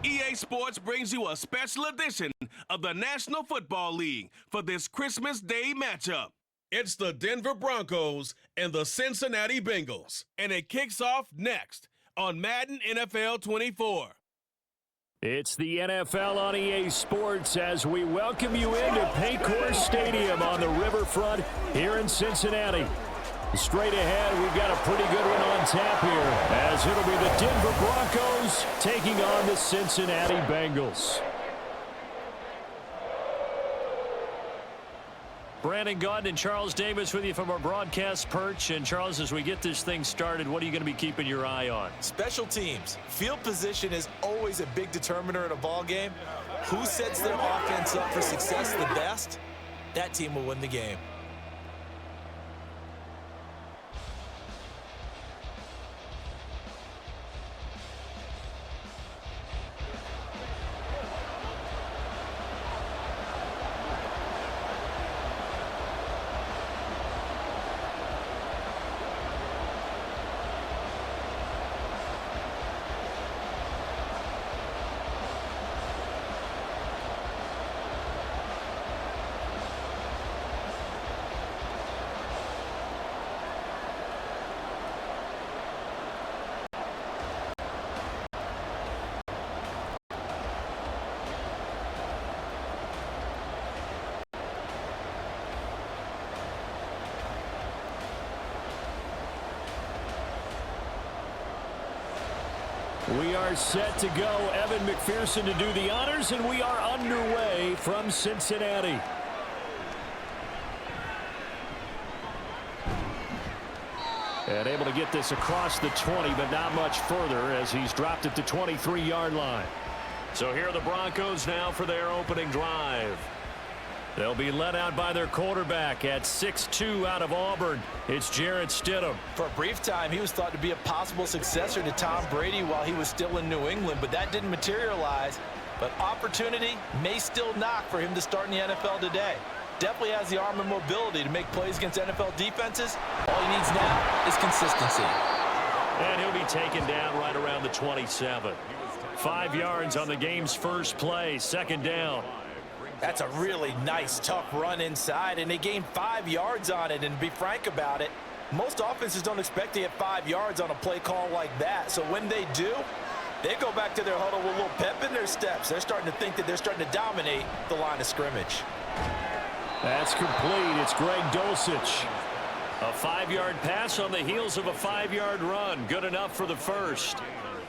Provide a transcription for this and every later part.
EA Sports brings you a special edition of the National Football League for this Christmas Day matchup. It's the Denver Broncos and the Cincinnati Bengals, and it kicks off next on Madden NFL 24. It's the NFL on EA Sports as we welcome you into Paycor Stadium on the riverfront here in Cincinnati. Straight ahead, we've got a pretty good one on tap here, as it'll be the Denver Broncos taking on the Cincinnati Bengals. Brandon Gaudin and Charles Davis with you from our broadcast perch. And Charles, as we get this thing started, what are you going to be keeping your eye on? Special teams. Field position is always a big determiner in a ball game. Who sets their offense up for success the best, that team will win the game. We are set to go. Evan McPherson to do the honors, and we are underway from Cincinnati. And able to get this across the 20, but not much further as he's dropped it to 23-yard line. So here are the Broncos now for their opening drive. They'll be led out by their quarterback at 6'2" out of Auburn. It's Jarrett Stidham. For a brief time, he was thought to be a possible successor to Tom Brady while he was still in New England, but that didn't materialize. But opportunity may still knock for him to start in the NFL today. Definitely has the arm and mobility to make plays against NFL defenses. All he needs now is consistency. And he'll be taken down right around the 27. 5 yards on the game's first play, second down. That's a really nice, tough run inside, and they gained 5 yards on it. And to be frank about it, most offenses don't expect to get 5 yards on a play call like that. So when they do, they go back to their huddle with a little pep in their steps. They're starting to think that they're starting to dominate the line of scrimmage. That's complete. It's Greg Dulcich. A 5-yard pass on the heels of a 5-yard run. Good enough for the first.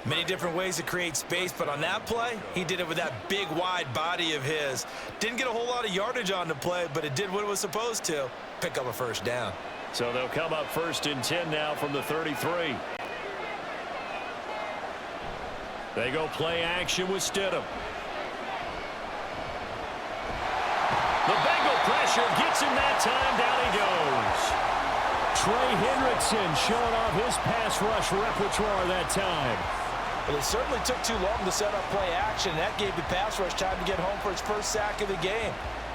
Many different ways to create space, but on that play, he did it with that big, wide body of his. Didn't get a whole lot of yardage on the play, but it did what it was supposed to, pick up a first down. So they'll come up 1st and 10 now from the 33. They go play action with Stidham. The Bengal pressure gets him that time. Down he goes. Trey Hendrickson showing off his pass rush repertoire that time. But it certainly took too long to set up play action. That gave the pass rush time to get home for his first sack of the game.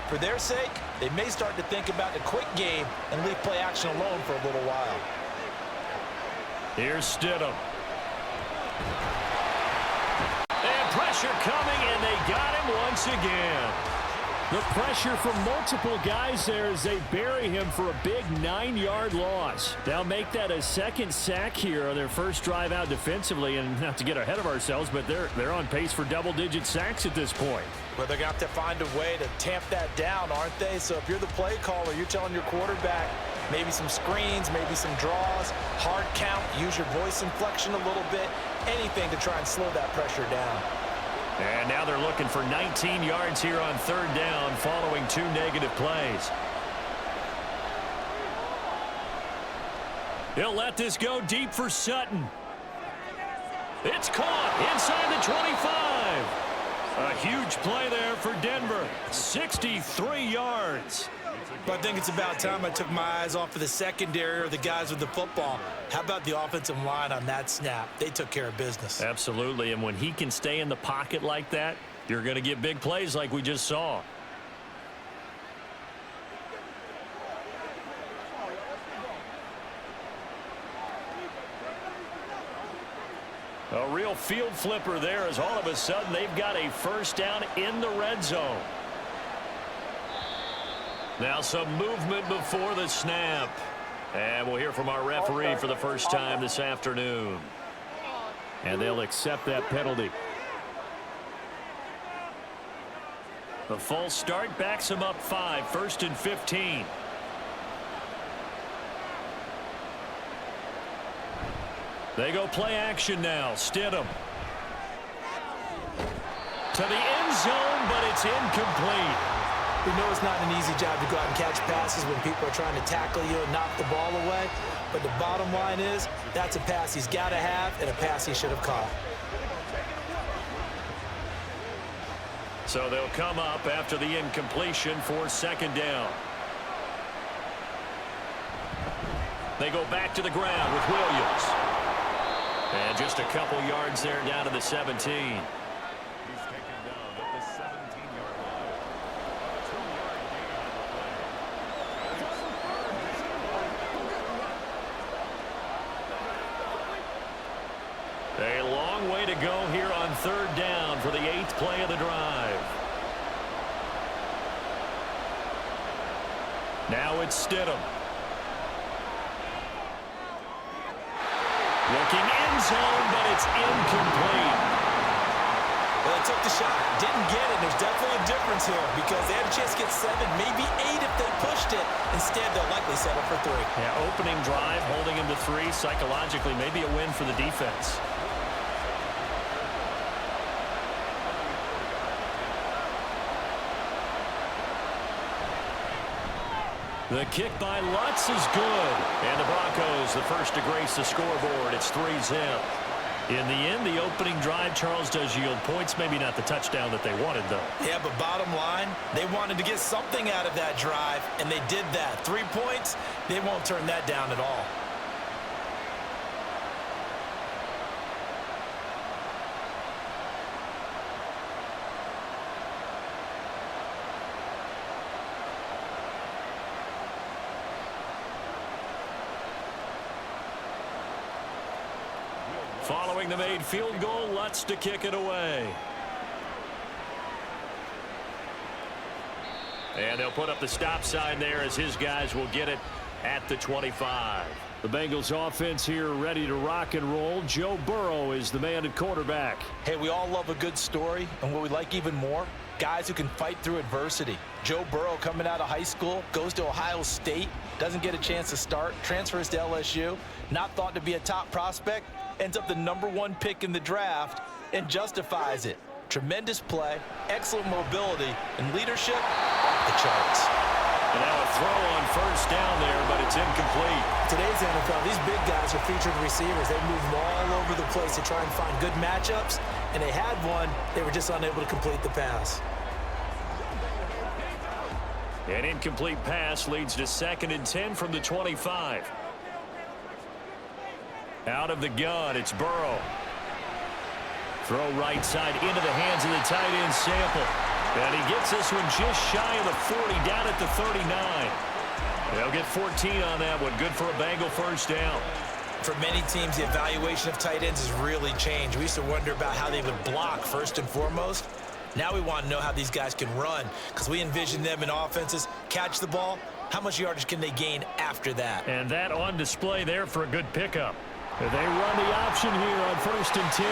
For their sake, they may start to think about the quick game and leave play action alone for a little while. Here's Stidham. And pressure coming, and they got him once again. The pressure from multiple guys there as they bury him for a big 9-yard loss. They'll make that a second sack here on their first drive out defensively, and not to get ahead of ourselves, but they're on pace for double-digit sacks at this point. Well, they're going to have to find a way to tamp that down, aren't they? So if you're the play caller, you're telling your quarterback maybe some screens, maybe some draws, hard count, use your voice inflection a little bit, anything to try and slow that pressure down. And now they're looking for 19 yards here on 3rd down following 2 negative plays. He'll let this go deep for Sutton. It's caught inside the 25. A huge play there for Denver. 63 yards. But I think it's about time I took my eyes off of the secondary or the guys with the football. How about the offensive line on that snap? They took care of business. Absolutely, and when he can stay in the pocket like that, you're going to get big plays like we just saw. A real field flipper there as all of a sudden they've got a first down in the red zone. Now some movement before the snap. And we'll hear from our referee for the first time this afternoon. And they'll accept that penalty. The false start backs them up 5, 1st and 15. They go play action now. Stidham. To the end zone, but it's incomplete. We know it's not an easy job to go out and catch passes when people are trying to tackle you and knock the ball away. But the bottom line is, that's a pass he's got to have and a pass he should have caught. So they'll come up after the incompletion for 2nd down. They go back to the ground with Williams. And just a couple yards there down to the 17. He's taken down at the 17-yard line. 2 A yard long way to go here on 3rd down for the 8th play of the drive. Now it's Stidham. Looking end zone, but it's incomplete. Well, they took the shot, didn't get it. There's definitely a difference here because they had a chance to get 7, maybe 8 if they pushed it. Instead, they'll likely settle for 3. Yeah, opening drive, holding him to 3, psychologically, maybe a win for the defense. The kick by Lutz is good. And the Broncos, the first to grace the scoreboard. It's 3-zip. In the end, the opening drive, Charles, does yield points. Maybe not the touchdown that they wanted, though. Yeah, but bottom line, they wanted to get something out of that drive, and they did that. 3 points, they won't turn that down at all. Following the made field goal, Lutz to kick it away. And they'll put up the stop sign there as his guys will get it at the 25. The Bengals offense here ready to rock and roll. Joe Burrow is the man at quarterback. Hey, we all love a good story, and what we like even more, guys who can fight through adversity. Joe Burrow coming out of high school, goes to Ohio State, doesn't get a chance to start, transfers to LSU, not thought to be a top prospect, ends up the #1 pick in the draft and justifies it. Tremendous play, excellent mobility, and leadership off the charts. And now a throw on first down there, but it's incomplete. Today's NFL, these big guys are featured receivers. They move them all over the place to try and find good matchups, and they had one. They were just unable to complete the pass. An incomplete pass leads to 2nd and 10 from the 25. Out of the gun, it's Burrow. Throw right side into the hands of the tight end Sample. And he gets this one just shy of the 40, down at the 39. They'll get 14 on that one. Good for a Bengal first down. For many teams, the evaluation of tight ends has really changed. We used to wonder about how they would block first and foremost. Now we want to know how these guys can run because we envision them in offenses, catch the ball. How much yardage can they gain after that? And that on display there for a good pickup. They run the option here on 1st and 10.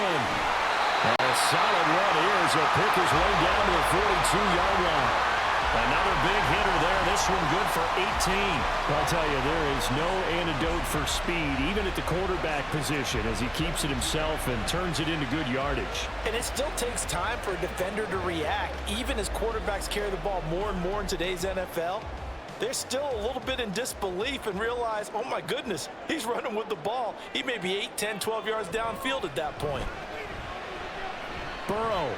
And a solid run here as he'll pick his way down to the 42-yard line. Another big hitter there. This one good for 18. I'll tell you, there is no antidote for speed, even at the quarterback position, as he keeps it himself and turns it into good yardage. And it still takes time for a defender to react. Even as quarterbacks carry the ball more and more in today's NFL, they're still a little bit in disbelief and realize, oh my goodness, he's running with the ball. He may be 8, 10, 12 yards downfield at that point. Burrow.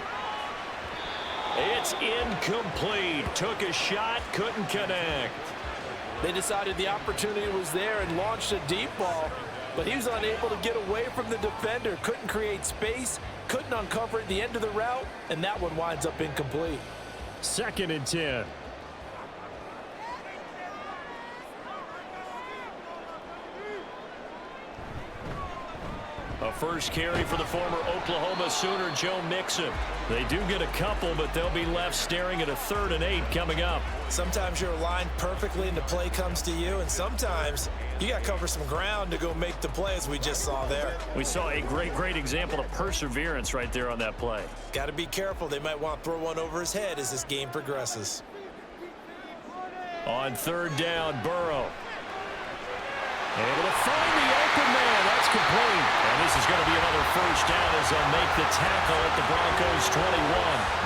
It's incomplete. Took a shot, couldn't connect. They decided the opportunity was there and launched a deep ball, but he was unable to get away from the defender. Couldn't create space, couldn't uncover at the end of the route, and that one winds up incomplete. 2nd and 10. A first carry for the former Oklahoma Sooner, Joe Mixon. They do get a couple, but they'll be left staring at a 3rd and 8 coming up. Sometimes you're aligned perfectly and the play comes to you, and sometimes you got to cover some ground to go make the play, as we just saw there. We saw a great example of perseverance right there on that play. Got to be careful. They might want to throw one over his head as this game progresses. On 3rd down, Burrow. Able to find the open man. That's complete. And this is going to be another first down as they'll make the tackle at the Broncos 21.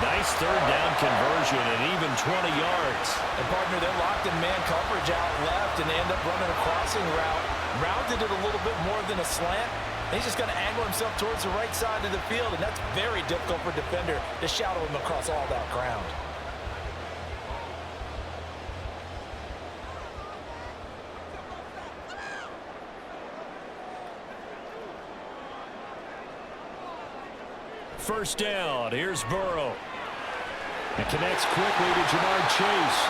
Nice 3rd down conversion and even 20 yards. And partner, they're locked in man coverage out left, and they end up running a crossing route. Rounded it a little bit more than a slant. He's just going to angle himself towards the right side of the field, and that's very difficult for a defender to shadow him across all that ground. First down, here's Burrow. It connects quickly to Jamar Chase.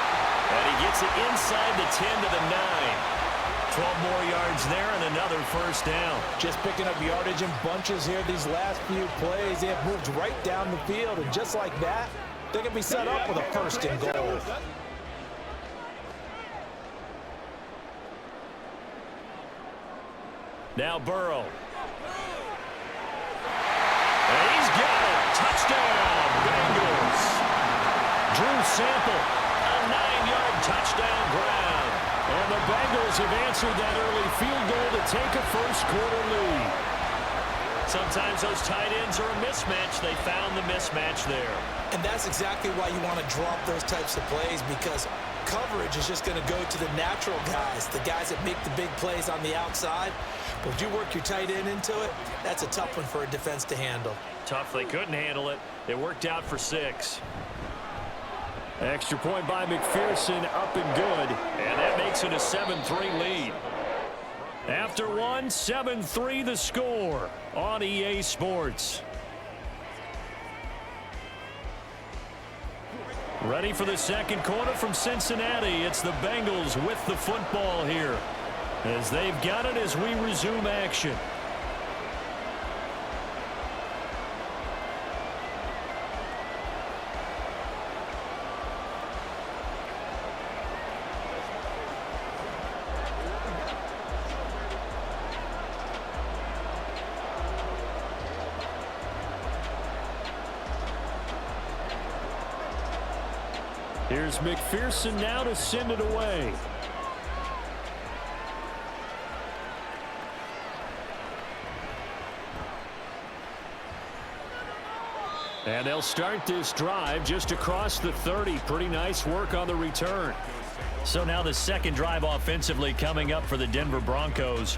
And he gets it inside the 10 to the 9. 12 more yards there and another first down. Just picking up yardage in bunches here these last few plays. They have moved right down the field, and just like that, they're going to be set up with a 1st and goal. Now Burrow. And he's got it. Touchdown, Bengals. Drew Sample, a 9-yard touchdown grab. And the Bengals have answered that early field goal to take a first-quarter lead. Sometimes those tight ends are a mismatch. They found the mismatch there. And that's exactly why you want to drop those types of plays, because coverage is just going to go to the natural guys, the guys that make the big plays on the outside. But if you work your tight end into it, that's a tough one for a defense to handle. Tough. They couldn't handle it. It worked out for 6. Extra point by McPherson, up and good. And that makes it a 7-3 lead. After one, 7-3 the score on EA Sports. Ready for the second quarter from Cincinnati. It's the Bengals with the football here, as they've got it as we resume action. Here's McPherson now to send it away. And they'll start this drive just across the 30. Pretty nice work on the return. So now the second drive offensively coming up for the Denver Broncos.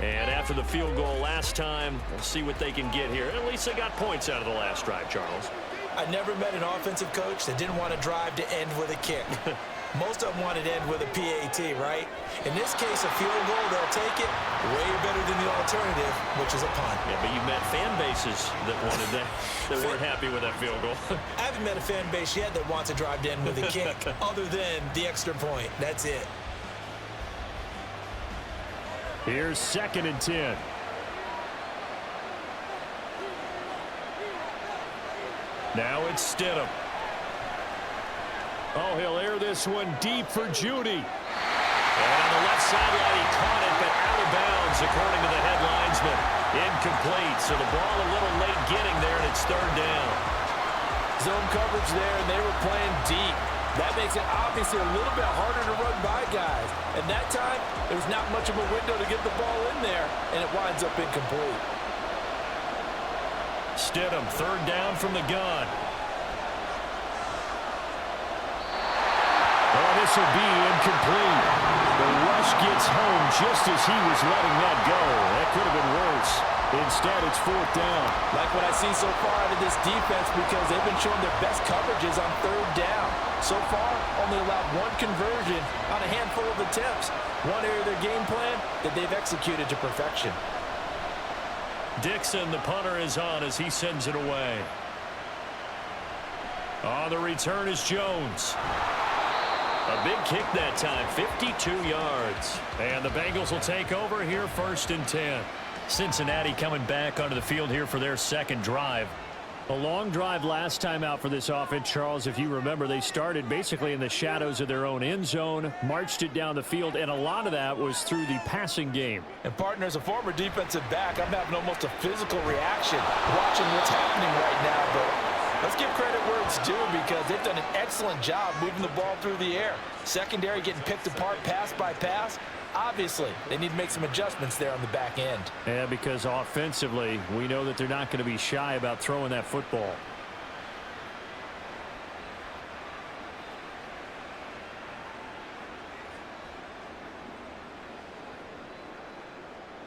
And after the field goal last time, we'll see what they can get here. At least they got points out of the last drive, Charles. I never met an offensive coach that didn't want to drive to end with a kick. Most of them wanted to end with a PAT, right? In this case, a field goal, they'll take it way better than the alternative, which is a punt. Yeah, but you met fan bases that wanted that, that weren't happy with that field goal. I haven't met a fan base yet that wants to drive to end with a kick, other than the extra point. That's it. Here's 2nd and 10. Now it's Stidham. Oh, he'll air this one deep for Judy. And on the left sideline, he caught it, but out of bounds, according to the head linesman. Incomplete, so the ball a little late getting there, and it's 3rd down. Zone coverage there, and they were playing deep. That makes it obviously a little bit harder to run by guys. And that time, there was not much of a window to get the ball in there, and it winds up incomplete. Stidham, 3rd down from the gun. Oh, this will be incomplete. The rush gets home just as he was letting that go. That could have been worse. Instead, it's 4th down. Like what I see so far out of this defense, because they've been showing their best coverages on 3rd down. So far, only allowed one conversion on a handful of attempts. One area of their game plan that they've executed to perfection. Dixon, the punter, is on as he sends it away. On the return is Jones. A big kick that time, 52 yards. And the Bengals will take over here 1st and 10. Cincinnati coming back onto the field here for their second drive. A long drive last time out for this offense, Charles. If you remember, they started basically in the shadows of their own end zone, marched it down the field, and a lot of that was through the passing game. And partner, as a former defensive back, I'm having almost a physical reaction watching what's happening right now. But let's give credit where it's due because they've done an excellent job moving the ball through the air. Secondary getting picked apart pass by pass. Obviously, they need to make some adjustments there on the back end. Yeah, because offensively, we know that they're not going to be shy about throwing that football.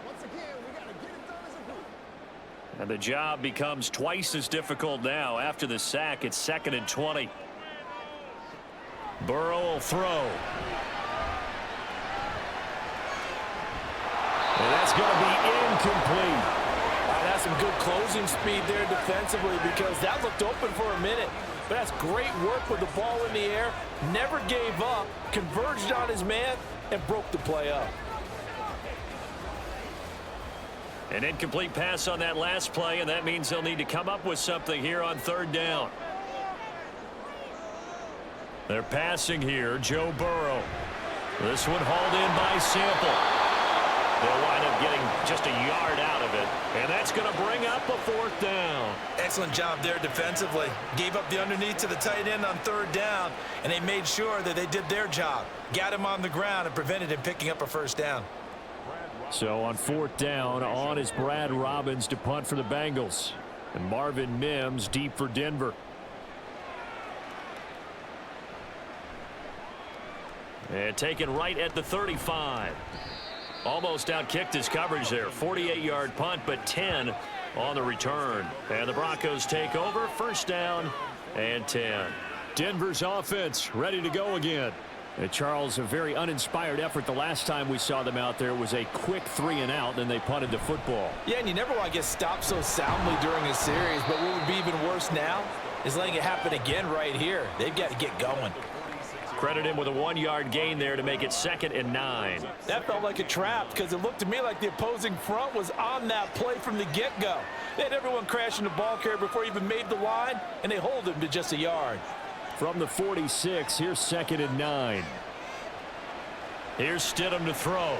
Once again, we got to get it done as a group. And the job becomes twice as difficult now. After the sack, it's 2nd and 20. Burrow will throw. And that's going to be incomplete. That's some good closing speed there defensively because that looked open for a minute. But that's great work with the ball in the air. Never gave up, converged on his man, and broke the play up. An incomplete pass on that last play, and that means they'll need to come up with something here on 3rd down. They're passing here, Joe Burrow. This one hauled in by Sample. They'll wind up getting just a yard out of it, and that's going to bring up a 4th down. Excellent job there defensively. Gave up the underneath to the tight end on 3rd down, and they made sure that they did their job. Got him on the ground and prevented him picking up a 1st down. So on 4th down, on is Brad Robbins to punt for the Bengals. And Marvin Mims deep for Denver. And taken right at the 35. Almost outkicked his coverage there. 48-yard punt, but 10 on the return. And the Broncos take over. 1st down and 10. Denver's offense ready to go again. And Charles, a very uninspired effort the last time we saw them out there. It was a quick 3-and-out, then they punted the football. Yeah, and you never want to get stopped so soundly during a series, but what would be even worse now is letting it happen again right here. They've got to get going. Credit him with a 1-yard gain there to make it 2nd and 9. That felt like a trap because it looked to me like the opposing front was on that play from the get-go. They had everyone crashing the ball carrier before he even made the line, and they hold him to just a yard. From the 46, here's 2nd and 9. Here's Stidham to throw.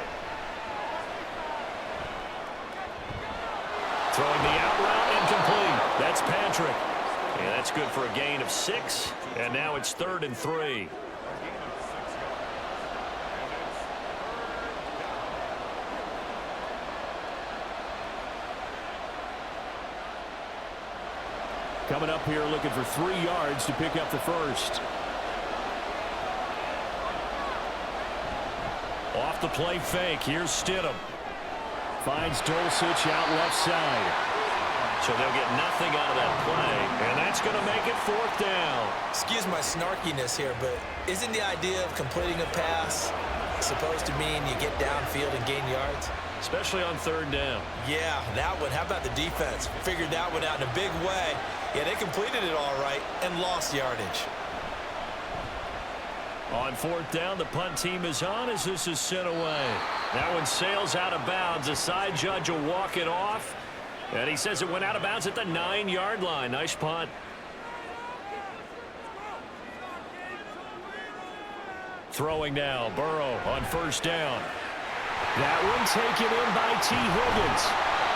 Throwing the out route, incomplete. That's Patrick. And that's good for a gain of 6. And now it's 3rd and 3. Coming up here looking for 3 yards to pick up the 1st. Off the play fake. Here's Stidham. Finds Dulcich out left side. So they'll get nothing out of that play. And that's going to make it 4th down. Excuse my snarkiness here, but isn't the idea of completing a pass supposed to mean you get downfield and gain yards? Especially on 3rd down. Yeah, that one. How about the defense? Figured that one out in a big way. Yeah, they completed it all right and lost yardage. On 4th down, the punt team is on as this is sent away. That one sails out of bounds. The side judge will walk it off. And he says it went out of bounds at the 9-yard line. Nice punt. Throwing now, Burrow on 1st down. That one taken in by T. Higgins.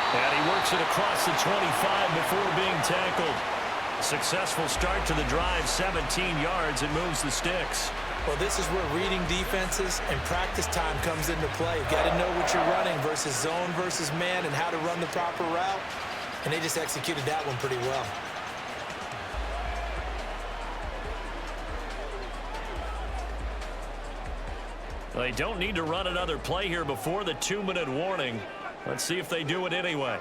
And he works it across the 25 before being tackled. Successful start to the drive, 17 yards, and moves the sticks. Well, this is where reading defenses and practice time comes into play. You've got to know what you're running versus zone versus man and how to run the proper route. And they just executed that one pretty well. They don't need to run another play here before the 2-minute warning. Let's see if they do it anyway.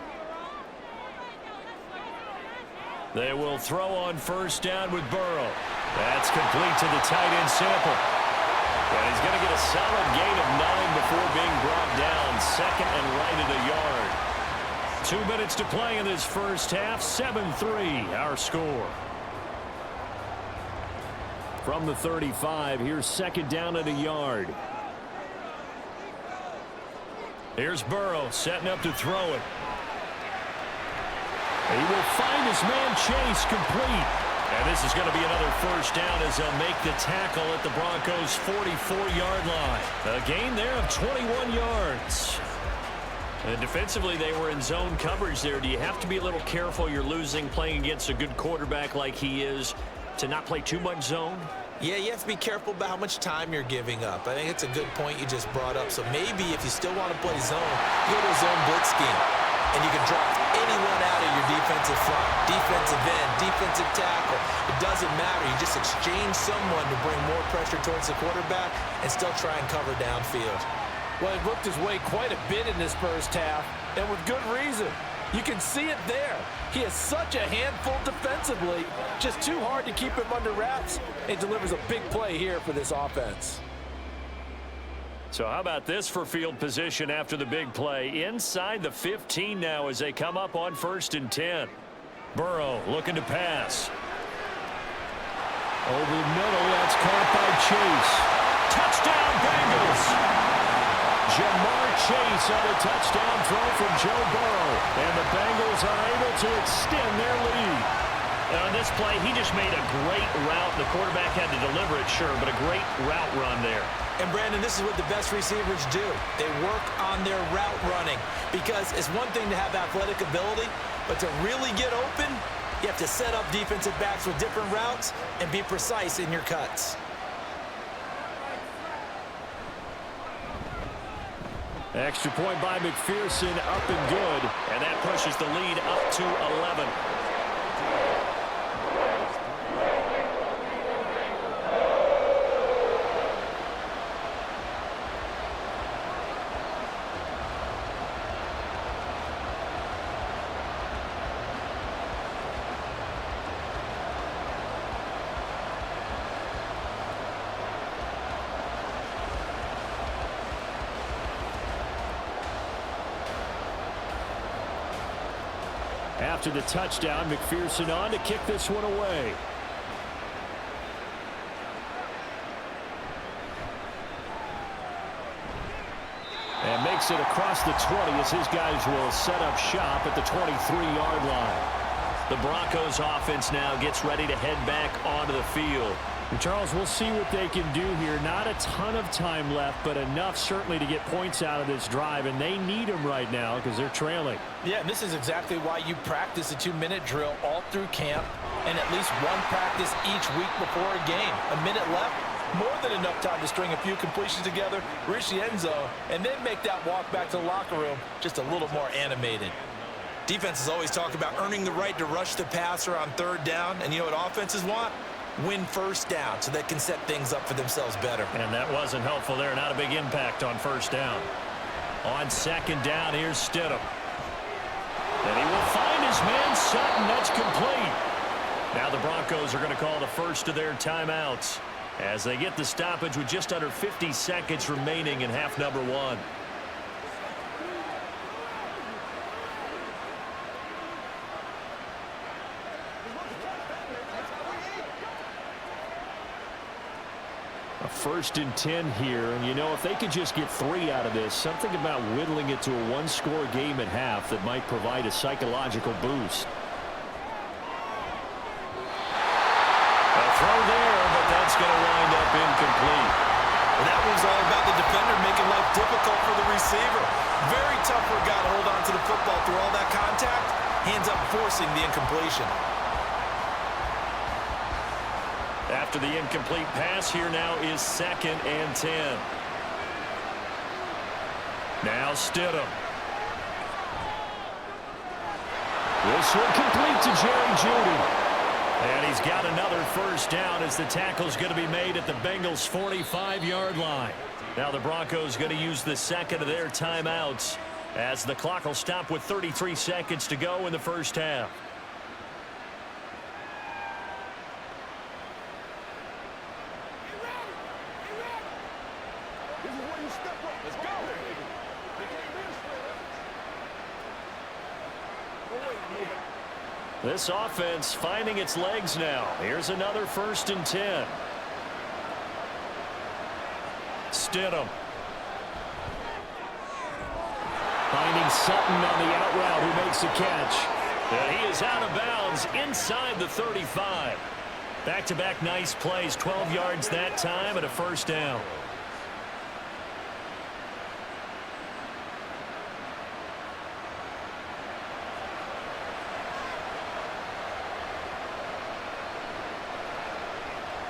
They will throw on 1st down with Burrow. That's complete to the tight end Sample. And he's going to get a solid gain of 9 before being brought down. 2nd and right at a yard. 2 minutes to play in this first half. 7-3 our score. From the 35, here's 2nd down at a yard. Here's Burrow setting up to throw it. He will find his man Chase complete. And this is going to be another first down as they'll make the tackle at the Broncos' 44-yard line. A gain there of 21 yards. And defensively, they were in zone coverage there. Do you have to be a little careful? You're losing playing against a good quarterback like he is to not play too much zone? Yeah, you have to be careful about how much time you're giving up. I think it's a good point you just brought up. So maybe if you still want to play zone, you go to a zone blitz scheme. And you can draft anyone out of your defensive front, defensive end, defensive tackle. It doesn't matter. You just exchange someone to bring more pressure towards the quarterback and still try and cover downfield. Well, he worked his way quite a bit in this first half, and with good reason. You can see it there. He is such a handful defensively. Just too hard to keep him under wraps. It delivers a big play here for this offense. So how about this for field position after the big play? Inside the 15 now as they come up on 1st and 10. Burrow looking to pass. Over the middle, that's caught by Chase. Touchdown Bengals! Jamar Chase on a touchdown throw from Joe Burrow. And the Bengals are able to extend their lead. On this play, he just made a great route. The quarterback had to deliver it, sure, but a great route run there. And, Brandon, this is what the best receivers do. They work on their route running because it's one thing to have athletic ability, but to really get open, you have to set up defensive backs with different routes and be precise in your cuts. Extra point by McPherson, up and good. And that pushes the lead up to 11. After the touchdown, McPherson on to kick this one away. And makes it across the 20 as his guys will set up shop at the 23-yard line. The Broncos offense now gets ready to head back onto the field. And Charles, we'll see what they can do here. Not a ton of time left, but enough certainly to get points out of this drive, and they need them right now because they're trailing. Yeah, and this is exactly why you practice a 2-minute drill all through camp and at least one practice each week before a game. A minute left, more than enough time to string a few completions together, reach the end zone, and then make that walk back to the locker room just a little more animated. Defenses always talk about earning the right to rush the passer on 3rd down, and you know what offenses want? Win 1st down so they can set things up for themselves better. And that wasn't helpful there. Not a big impact on 1st down. On 2nd down, here's Stidham. And he will find his man Sutton. That's complete. Now the Broncos are going to call the first of their timeouts as they get the stoppage with just under 50 seconds remaining in half number 1. A 1st and 10 here, and you know, if they could just get 3 out of this, something about whittling it to a 1-score game at half that might provide a psychological boost. A throw there, but that's going to wind up incomplete. Well, that one's all about the defender making life difficult for the receiver. Very tough for a guy to hold on to the football through all that contact. Hands up forcing the incompletion. After the incomplete pass, here now is 2nd and 10. Now Stidham. This one complete to Jerry Jeudy. And he's got another 1st down as the tackle's going to be made at the Bengals' 45-yard line. Now the Broncos going to use the 2nd of their timeouts as the clock will stop with 33 seconds to go in the 1st half. This is where you step up. Let's go. They can't be straight up. This offense finding its legs now. Here's another 1st and 10. Stidham. Finding Sutton on the out route who makes the catch. And he is out of bounds inside the 35. Back-to-back nice plays, 12 yards that time and a first down.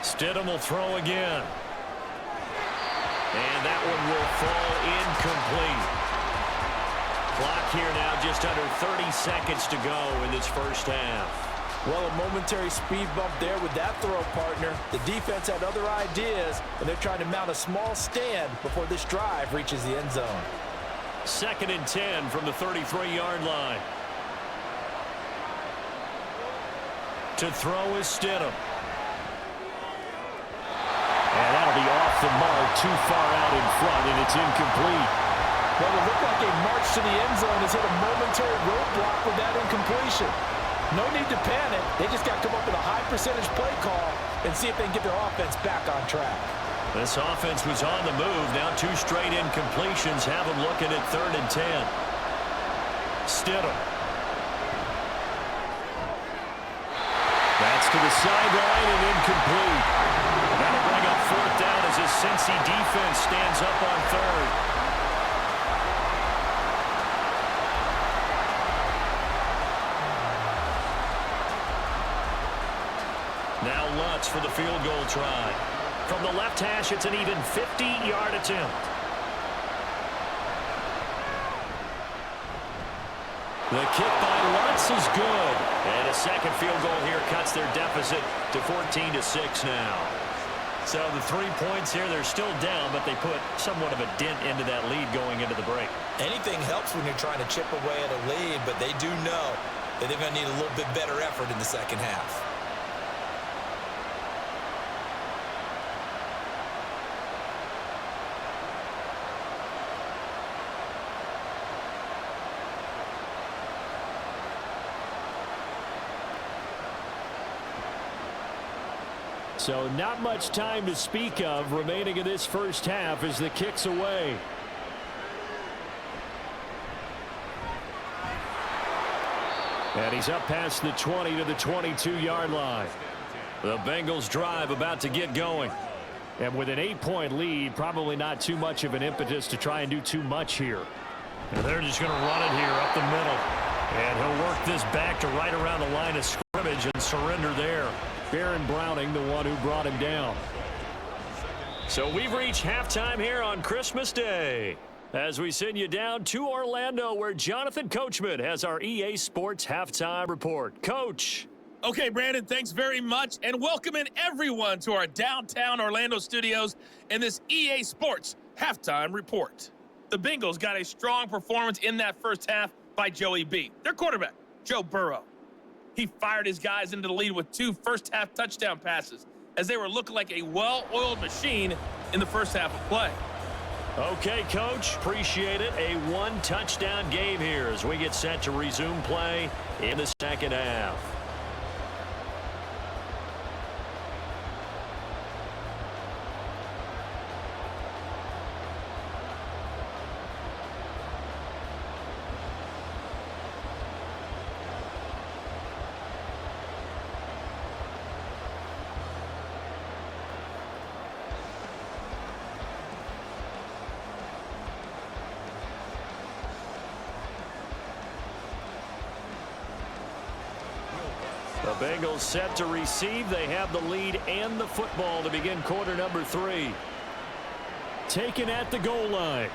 Stidham will throw again. And that one will fall incomplete. Clock here now just under 30 seconds to go in this first half. Well, a momentary speed bump there with that throw, partner. The defense had other ideas, and they're trying to mount a small stand before this drive reaches the end zone. 2nd and 10 from the 33-yard line. To throw is Stidham. And that'll be off the mark, too far out in front, and it's incomplete. Well, it looked like a march to the end zone has hit a momentary roadblock with that incompletion. No need to panic. They just got to come up with a high-percentage play call and see if they can get their offense back on track. This offense was on the move. Now 2 straight incompletions have them looking at 3rd and 10. Stidham. That's to the sideline and incomplete. That'll bring up 4th down as his Cincy defense stands up on 3rd. Now Lutz for the field goal try. From the left hash, it's an even 50-yard attempt. The kick by Lutz is good. And a second field goal here cuts their deficit to 14-6 now. So the 3 points here, they're still down, but they put somewhat of a dent into that lead going into the break. Anything helps when you're trying to chip away at a lead, but they do know that they're going to need a little bit better effort in the second half. So not much time to speak of remaining in this first half as the kick's away. And he's up past the 20 to the 22-yard line. The Bengals drive about to get going. And with an 8-point lead, probably not too much of an impetus to try and do too much here. And they're just going to run it here up the middle. And he'll work this back to right around the line of scrimmage and surrender there. Baron Browning, the one who brought him down. So we've reached halftime here on Christmas Day as we send you down to Orlando where Jonathan Coachman has our EA Sports Halftime Report. Coach. Okay, Brandon, thanks very much, and welcoming everyone to our downtown Orlando studios in this EA Sports Halftime Report. The Bengals got a strong performance in that first half by Joey B., their quarterback, Joe Burrow. He fired his guys into the lead with 2 first-half touchdown passes as they were looking like a well-oiled machine in the first half of play. Okay, Coach, appreciate it. A 1-touchdown game here as we get set to resume play in the second half. The Bengals set to receive. They have the lead and the football to begin quarter number 3. Taken at the goal line.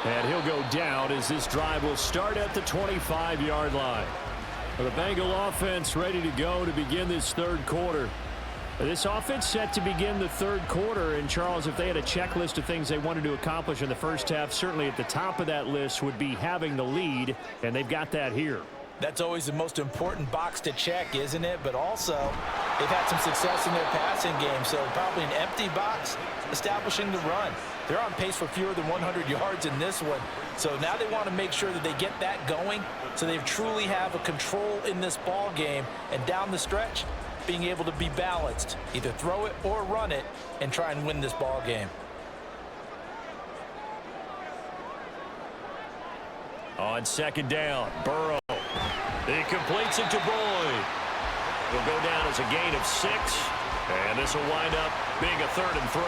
And he'll go down as this drive will start at the 25-yard line. The Bengal offense ready to go to begin this third quarter. This offense set to begin the third quarter, and Charles, if they had a checklist of things they wanted to accomplish in the first half, certainly at the top of that list would be having the lead, and they've got that here. That's always the most important box to check, isn't it? But also, they've had some success in their passing game, so probably an empty box establishing the run. They're on pace for fewer than 100 yards in this one, so now they want to make sure that they get that going so they truly have a control in this ball game, and down the stretch, being able to be balanced, either throw it or run it, and try and win this ball game. On second down, Burrow. He completes it to Boyd. He'll go down as a gain of 6. And this will wind up being a 3rd and 3.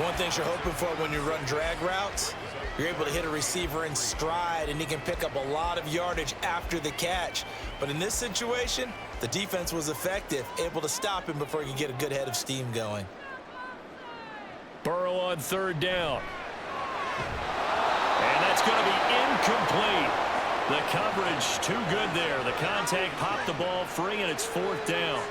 One thing you're hoping for when you run drag routes, you're able to hit a receiver in stride, and he can pick up a lot of yardage after the catch. But in this situation, the defense was effective, able to stop him before he could get a good head of steam going. Burrow on 3rd down. And that's going to be incomplete. The coverage too good there. The contact popped the ball free, and it's 4th down.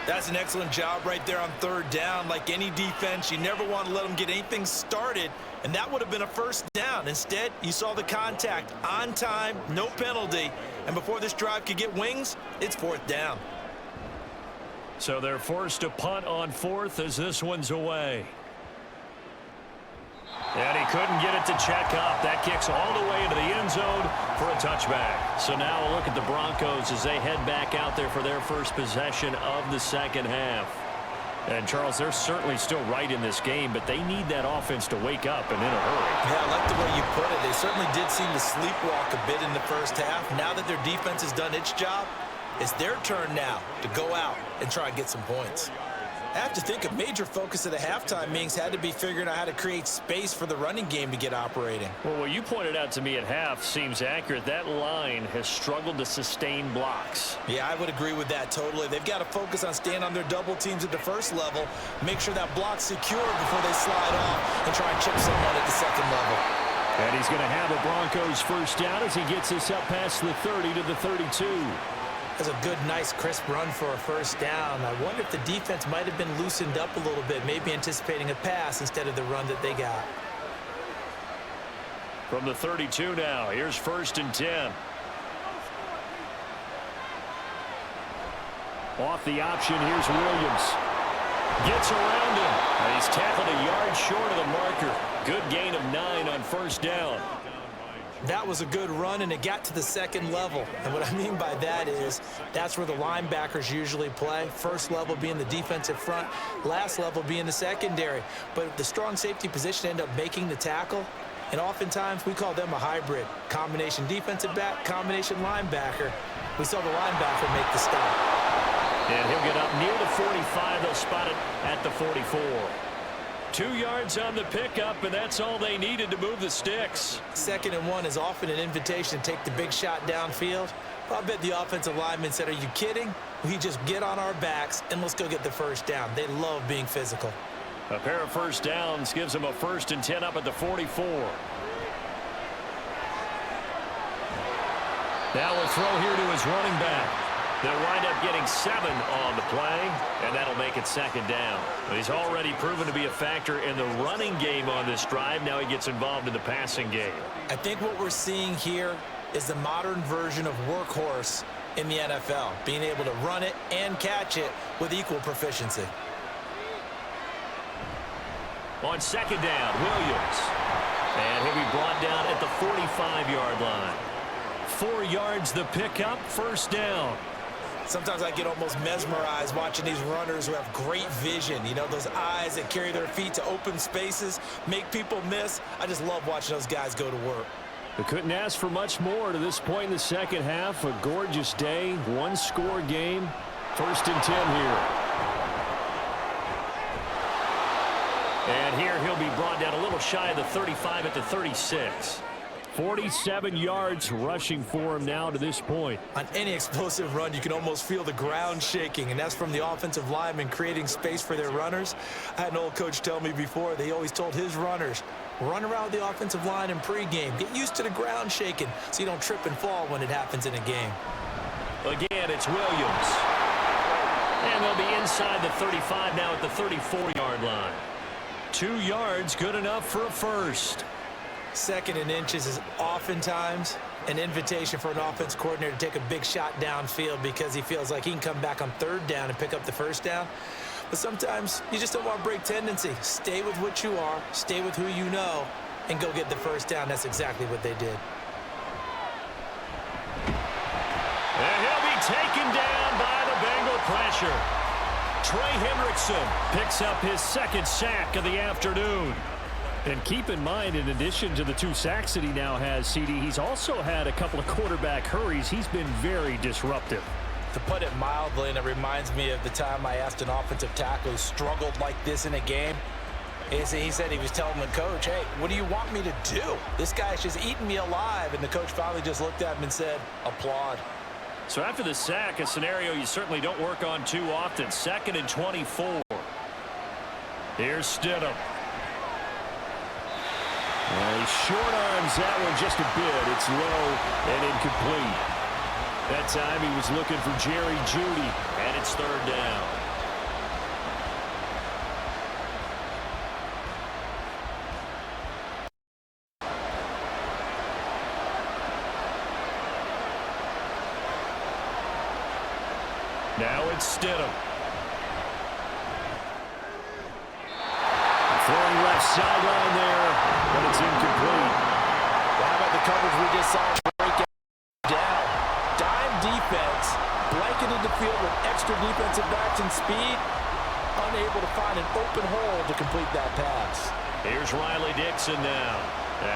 That's an excellent job right there on 3rd down. Like any defense, you never want to let them get anything started, and that would have been a 1st down. Instead, you saw the contact on time, no penalty, and before this drive could get wings, it's 4th down. So they're forced to punt on 4th as this one's away. And he couldn't get it to check up. That kicks all the way into the end zone for a touchback. So now a look at the Broncos as they head back out there for their first possession of the second half. And, Charles, they're certainly still right in this game, but they need that offense to wake up and in a hurry. Yeah, I like the way you put it. They certainly did seem to sleepwalk a bit in the first half. Now that their defense has done its job, it's their turn now to go out and try and get some points. I have to think a major focus of the halftime meetings had to be figuring out how to create space for the running game to get operating. Well, what you pointed out to me at half seems accurate. That line has struggled to sustain blocks. Yeah, I would agree with that totally. They've got to focus on staying on their double teams at the first level, make sure that block's secure before they slide off, and try and chip someone at the second level. And he's going to have a Broncos first down as he gets us up past the 30 to the 32. That's a good, nice, crisp run for a first down. I wonder if the defense might have been loosened up a little bit, maybe anticipating a pass instead of the run that they got. From the 32 now, here's 1st and 10. Off the option, here's Williams. Gets around him, and he's tackled a yard short of the marker. Good gain of 9 on 1st down. That was a good run, and it got to the second level. And what I mean by that is that's where the linebackers usually play. First level being the defensive front, last level being the secondary. But the strong safety position ended up making the tackle, and oftentimes we call them a hybrid. Combination defensive back, combination linebacker. We saw the linebacker make the stop. And he'll get up near the 45. They'll spot it at the 44. 2 yards on the pickup, and that's all they needed to move the sticks. 2nd and 1 is often an invitation to take the big shot downfield. I bet the offensive lineman said, are you kidding? We just get on our backs, and let's go get the first down. They love being physical. A pair of first downs gives them a 1st and 10 up at the 44. Now we'll throw here to his running back. They'll wind up getting 7 on the play, and that'll make it 2nd down. He's already proven to be a factor in the running game on this drive. Now he gets involved in the passing game. I think what we're seeing here is the modern version of workhorse in the NFL, being able to run it and catch it with equal proficiency. On 2nd down, Williams. And he'll be brought down at the 45-yard line. 4 yards the pickup, 1st down. Sometimes I get almost mesmerized watching these runners who have great vision. You know, those eyes that carry their feet to open spaces, make people miss. I just love watching those guys go to work. They couldn't ask for much more to this point in the second half. A gorgeous day, 1-score game. 1st and 10 here. And here he'll be brought down a little shy of the 35 at the 36. 47 yards rushing for him now to this point. On any explosive run, you can almost feel the ground shaking, and that's from the offensive linemen creating space for their runners. I had an old coach tell me before, they always told his runners, run around the offensive line in pregame. Get used to the ground shaking so you don't trip and fall when it happens in a game. Again, it's Williams. And they'll be inside the 35 now at the 34-yard line. 2 yards, good enough for a 1st. 2nd and inches is oftentimes an invitation for an offense coordinator to take a big shot downfield because he feels like he can come back on 3rd down and pick up the 1st down. But sometimes you just don't want to break tendency. Stay with what you are, stay with who you know, and go get the 1st down. That's exactly what they did. And he'll be taken down by the Bengal pressure. Trey Hendrickson picks up his 2nd sack of the afternoon. And keep in mind, in addition to the 2 sacks that he now has, CD, he's also had a couple of quarterback hurries. He's been very disruptive. To put it mildly, and it reminds me of the time I asked an offensive tackle who struggled like this in a game. He said he was telling the coach, hey, what do you want me to do? This guy's just eating me alive. And the coach finally just looked at him and said, applaud. So after the sack, a scenario you certainly don't work on too often. 2nd and 24. Here's Stidham. Well, he short arms that one just a bit. It's low and incomplete. That time he was looking for Jerry Jeudy, and it's 3rd down. Now it's Stidham. Throwing left sideline there, but it's incomplete. How about the coverage we just saw break down? Dime defense, blanketed the field with extra defensive backs and speed, unable to find an open hole to complete that pass. Here's Riley Dixon now,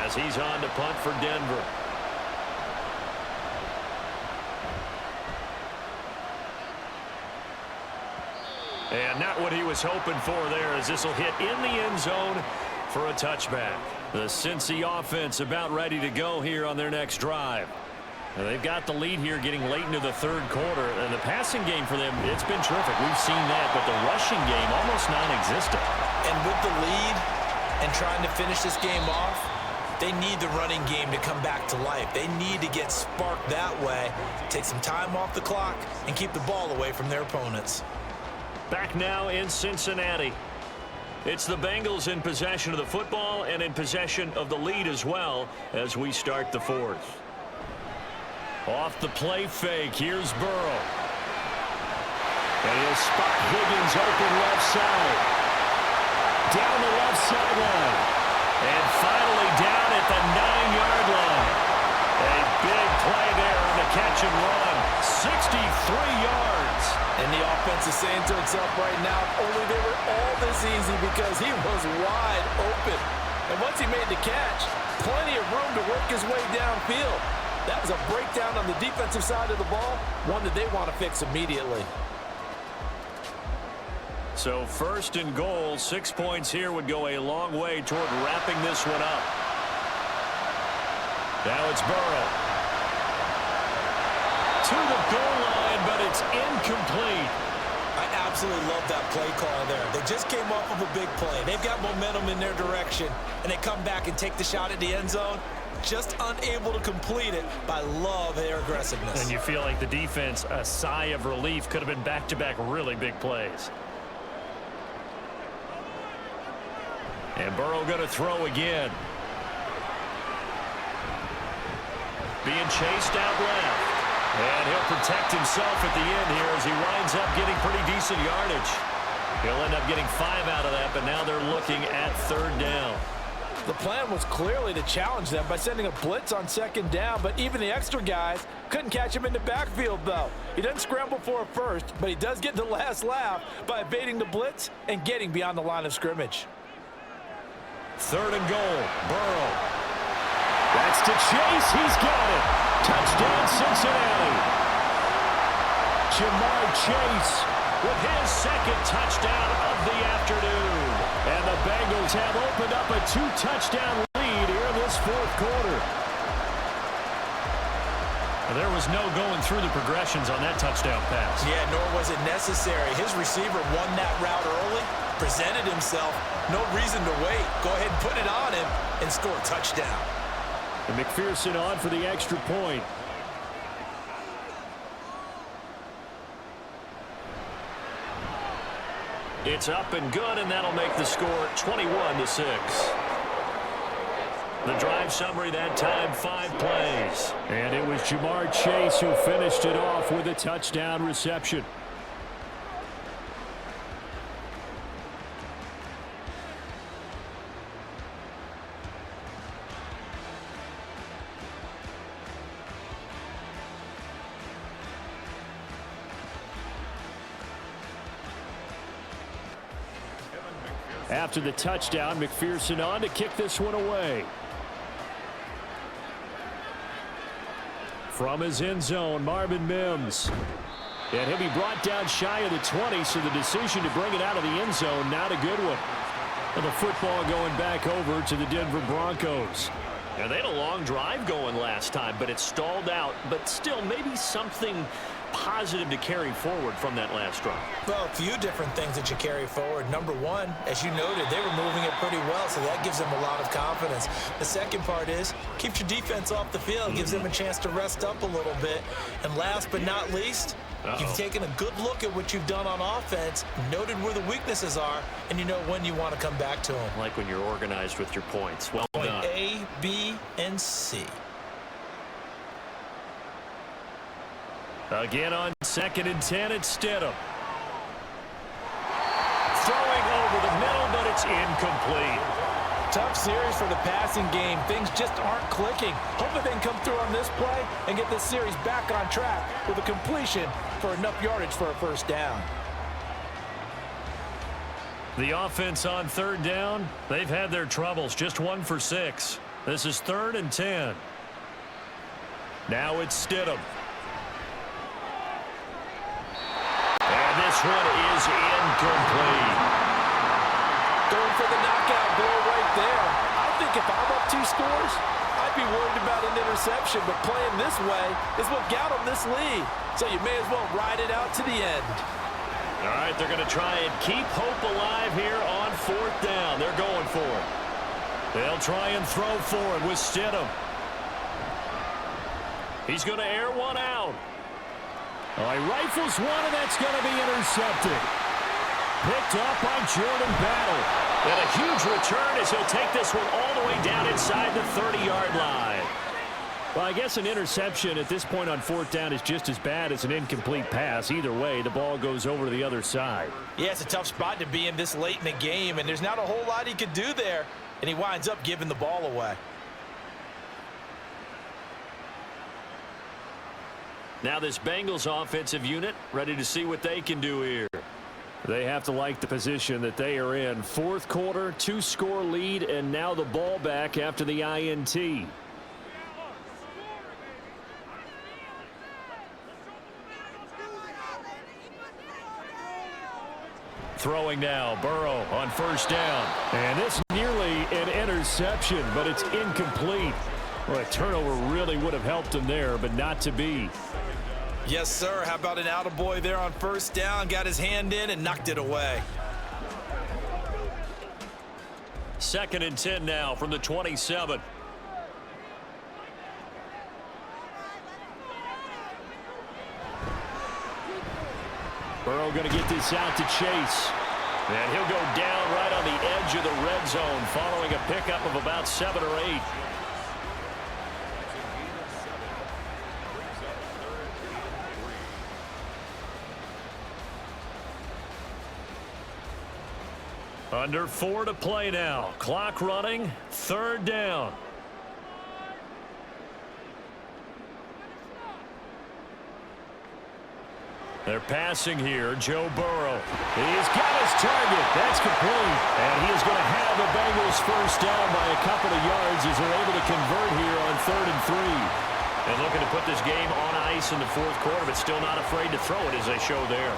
as he's on to punt for Denver. And not what he was hoping for there, as this will hit in the end zone for a touchback. The Cincy offense about ready to go here on their next drive. Now, they've got the lead here getting late into the 3rd quarter, and the passing game for them, it's been terrific. We've seen that, but the rushing game almost non-existent. And with the lead and trying to finish this game off, they need the running game to come back to life. They need to get sparked that way, take some time off the clock, and keep the ball away from their opponents. Back now in Cincinnati. It's the Bengals in possession of the football and in possession of the lead as well as we start the 4th. Off the play fake, here's Burrow. And he'll spot Higgins open left side. Down the left sideline. And finally down at the 9-yard line. A big play there on the catch and run. 63 yards. And the offense is saying to itself right now, only they were all this easy because he was wide open. And once he made the catch, plenty of room to work his way downfield. That was a breakdown on the defensive side of the ball, one that they want to fix immediately. So 1st and goal, 6 points here would go a long way toward wrapping this one up. Now it's Burrow. To the goal line, but it's incomplete. I absolutely love that play call there. They just came off of a big play. They've got momentum in their direction, and they come back and take the shot at the end zone, just unable to complete it. But I love their aggressiveness. And you feel like the defense, a sigh of relief, could have been back-to-back really big plays. And Burrow going to throw again. Being chased out left. And he'll protect himself at the end here as he winds up getting pretty decent yardage. He'll end up getting 5 out of that, but now they're looking at 3rd down. The plan was clearly to challenge them by sending a blitz on 2nd down, but even the extra guys couldn't catch him in the backfield, though. He doesn't scramble for a first, but he does get the last laugh by evading the blitz and getting beyond the line of scrimmage. 3rd and goal, Burrow. That's to Chase. He's got it. Touchdown, Cincinnati. Jamar Chase with his 2nd touchdown of the afternoon. And the Bengals have opened up a 2-touchdown lead here in this 4th quarter. There was no going through the progressions on that touchdown pass. Yeah, nor was it necessary. His receiver won that route early, presented himself. No reason to wait. Go ahead and put it on him and score a touchdown. And McPherson on for the extra point. It's up and good, and that'll make the score 21-6. The drive summary that time, 5 plays. And it was Jamar Chase who finished it off with a touchdown reception. After the touchdown, McPherson on to kick this one away. From his end zone, Marvin Mims. And he'll be brought down shy of the 20, so the decision to bring it out of the end zone, not a good one. And the football going back over to the Denver Broncos. Now, they had a long drive going last time, but it stalled out. But still, maybe something positive to carry forward from that last drive. Well, a few different things that you carry forward. Number one, as you noted, they were moving it pretty well, so that gives them a lot of confidence. The second part is, keeps your defense off the field, gives them a chance to rest up a little bit. And last but not least, you've taken a good look at what you've done on offense, noted where the weaknesses are, and you know when you want to come back to them. Like when you're organized with your points. Well Point done. A, B, and C. Again on 2nd and 10, it's Stidham. Throwing over the middle, but it's incomplete. Tough series for the passing game. Things just aren't clicking. Hopefully they can come through on this play and get this series back on track with a completion for enough yardage for a first down. The offense on 3rd down, they've had their troubles. Just 1 for 6. This is 3rd and 10. Now it's Stidham. And this one is incomplete. Going for the knockout blow right there. I think if I'm up 2 scores, I'd be worried about an interception, but playing this way is what got them this lead. So you may as well ride it out to the end. All right, they're going to try and keep hope alive here on 4th down. They're going for it. They'll try and throw forward with Stidham. He's going to air one out. Oh, he rifles one, and that's going to be intercepted. Picked up by Jordan Battle. And a huge return as he'll take this one all the way down inside the 30-yard line. Well, I guess an interception at this point on 4th down is just as bad as an incomplete pass. Either way, the ball goes over to the other side. Yeah, it's a tough spot to be in this late in the game, and there's not a whole lot he could do there, and he winds up giving the ball away. Now this Bengals offensive unit ready to see what they can do here. They have to like the position that they are in. 4th quarter, 2-score lead, and now the ball back after the INT. Throwing now, Burrow on 1st down. And this nearly an interception, but it's incomplete. Well, a turnover really would have helped him there, but not to be. Yes, sir. How about an attaboy there on 1st down? Got his hand in and knocked it away. 2nd and 10 now from the 27. Burrow going to get this out to Chase. And he'll go down right on the edge of the red zone following a pickup of about 7 or 8. Under 4 to play now. Clock running. 3rd down. They're passing here. Joe Burrow. He's got his target. That's complete. And he is going to have the Bengals 1st down by a couple of yards as they're able to convert here on 3rd and 3. And looking to put this game on ice in the 4th quarter, but still not afraid to throw it as they show there.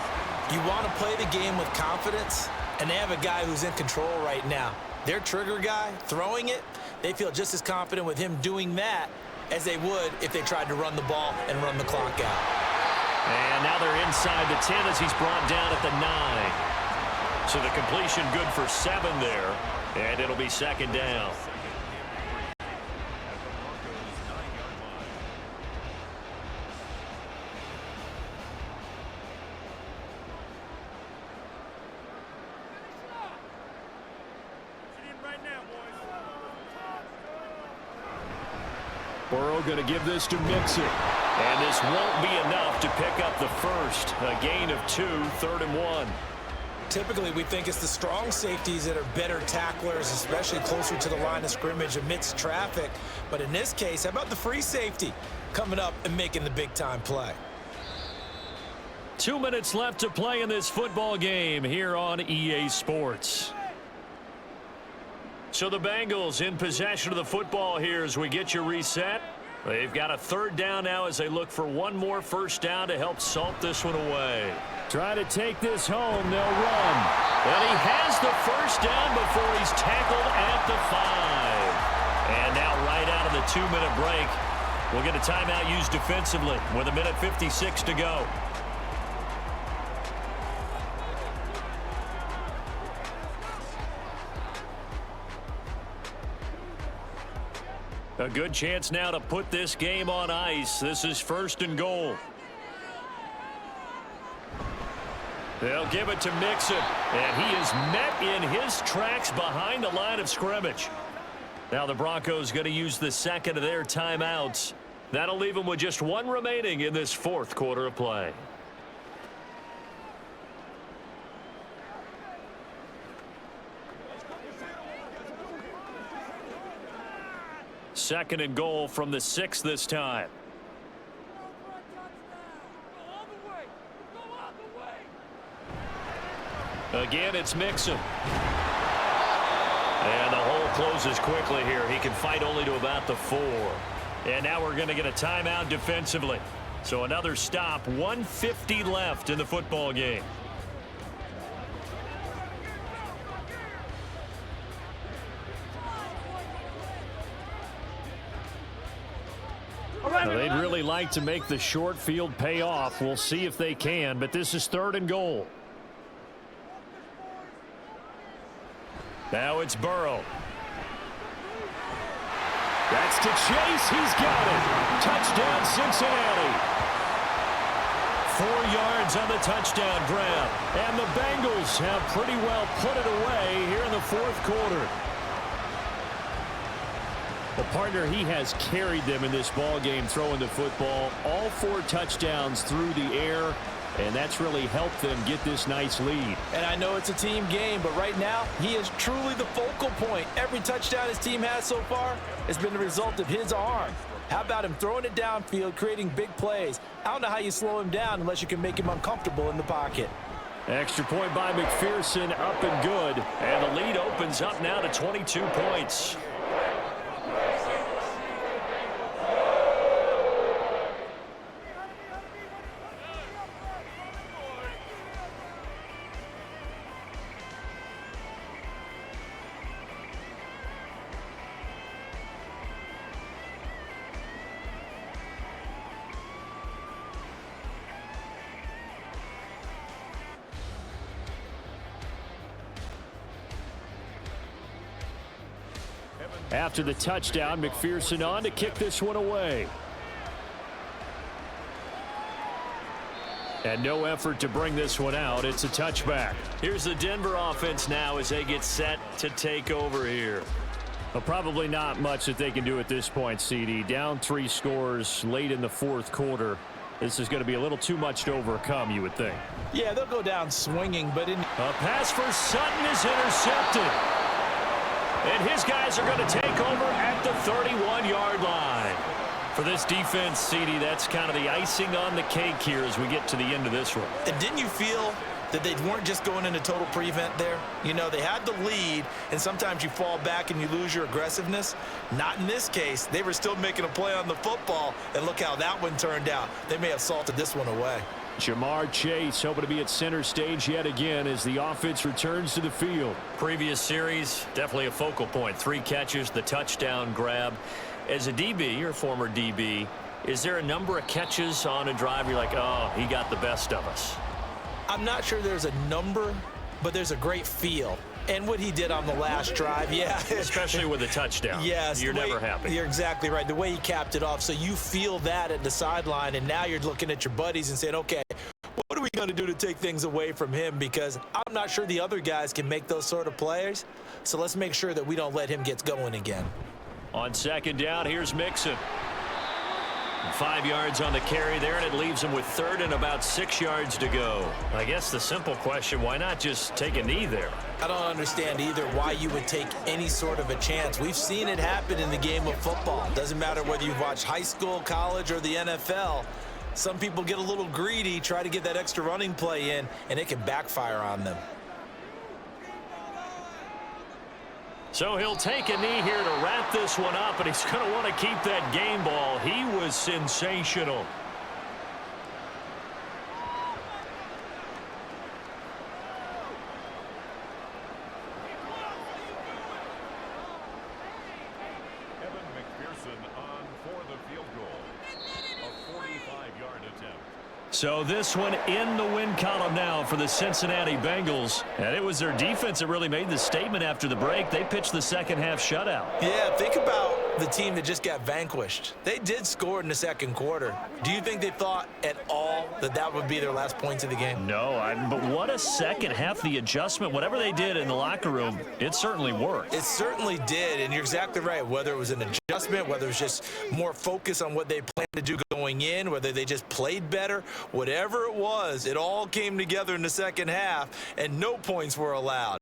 You want to play the game with confidence, and they have a guy who's in control right now. Their trigger guy, throwing it, they feel just as confident with him doing that as they would if they tried to run the ball and run the clock out. And now they're inside the 10 as he's brought down at the 9. So the completion good for 7 there, and it'll be 2nd down. Burrow going to give this to Mixon. And this won't be enough to pick up the first. A gain of 2, 3rd and 1. Typically, we think it's the strong safeties that are better tacklers, especially closer to the line of scrimmage amidst traffic. But in this case, how about the free safety coming up and making the big-time play? 2 minutes left to play in this football game here on EA Sports. So the Bengals in possession of the football here as we get you reset. They've got a 3rd down now as they look for one more first down to help salt this one away. Try to take this home. They'll run. And he has the first down before he's tackled at the 5. And now right out of the 2-minute break, we'll get a timeout used defensively with 1:56 to go. A good chance now to put this game on ice. This is 1st and goal. They'll give it to Mixon, and he is met in his tracks behind the line of scrimmage. Now the Broncos going to use the 2nd of their timeouts. That'll leave them with just 1 remaining in this 4th quarter of play. Second and goal from the 6 this time. Again, it's Mixon. And the hole closes quickly here. He can fight only to about the 4. And now we're going to get a timeout defensively. So another stop, 1:50 left in the football game. Now, they'd really like to make the short field pay off. We'll see if they can, but this is 3rd and goal. Now it's Burrow. That's to Chase. He's got it. Touchdown, Cincinnati. 4 yards on the touchdown grab. And the Bengals have pretty well put it away here in the 4th quarter. The partner, he has carried them in this ball game throwing the football. All 4 touchdowns through the air, and that's really helped them get this nice lead. And I know it's a team game, but right now, he is truly the focal point. Every touchdown his team has so far has been the result of his arm. How about him throwing it downfield, creating big plays? I don't know how you slow him down unless you can make him uncomfortable in the pocket. Extra point by McPherson, up and good. And the lead opens up now to 22 points. After the touchdown, McPherson on to kick this one away. And no effort to bring this one out. It's a touchback. Here's the Denver offense now as they get set to take over here. Well, probably not much that they can do at this point, CD. Down 3 scores late in the 4th quarter. This is going to be a little too much to overcome, you would think. Yeah, they'll go down swinging, but in... A pass for Sutton is intercepted. And his guys are going to take over at the 31-yard line. For this defense, CD, that's kind of the icing on the cake here as we get to the end of this one. And didn't you feel that they weren't just going into total prevent there? You know, they had the lead, and sometimes you fall back and you lose your aggressiveness. Not in this case. They were still making a play on the football, and look how that one turned out. They may have salted this one away. Jamar Chase hoping to be at center stage yet again as the offense returns to the field. Previous series, definitely a focal point. 3 catches, the touchdown grab. As a DB, or former DB, is there a number of catches on a drive you're like, oh, he got the best of us? I'm not sure there's a number, but there's a great feel. And what he did on the last drive, yeah. Especially with a touchdown. Yes. You're never happy. You're exactly right. The way he capped it off. So you feel that at the sideline, and now you're looking at your buddies and saying, okay, what are we going to do to take things away from him? Because I'm not sure the other guys can make those sort of plays. So let's make sure that we don't let him get going again. On 2nd down, here's Mixon. 5 yards on the carry there, and it leaves him with 3rd and about 6 yards to go. I guess the simple question, why not just take a knee there? I don't understand either why you would take any sort of a chance. We've seen it happen in the game of football. Doesn't matter whether you've watched high school, college, or the NFL. Some people get a little greedy, try to get that extra running play in, and it can backfire on them. So he'll take a knee here to wrap this one up, and he's going to want to keep that game ball. He was sensational. So this one in the win column now for the Cincinnati Bengals. And it was their defense that really made the statement after the break. They pitched the second half shutout. Yeah, think about the team that just got vanquished. They did score in the second quarter. Do you think they thought at all that that would be their last points of the game? No, but what a second half. The adjustment, whatever they did in the locker room, it certainly worked. It certainly did, and you're exactly right. Whether it was an adjustment, whether it was just more focus on what they planned to do going in, whether they just played better, whatever it was, it all came together in the second half, and no points were allowed.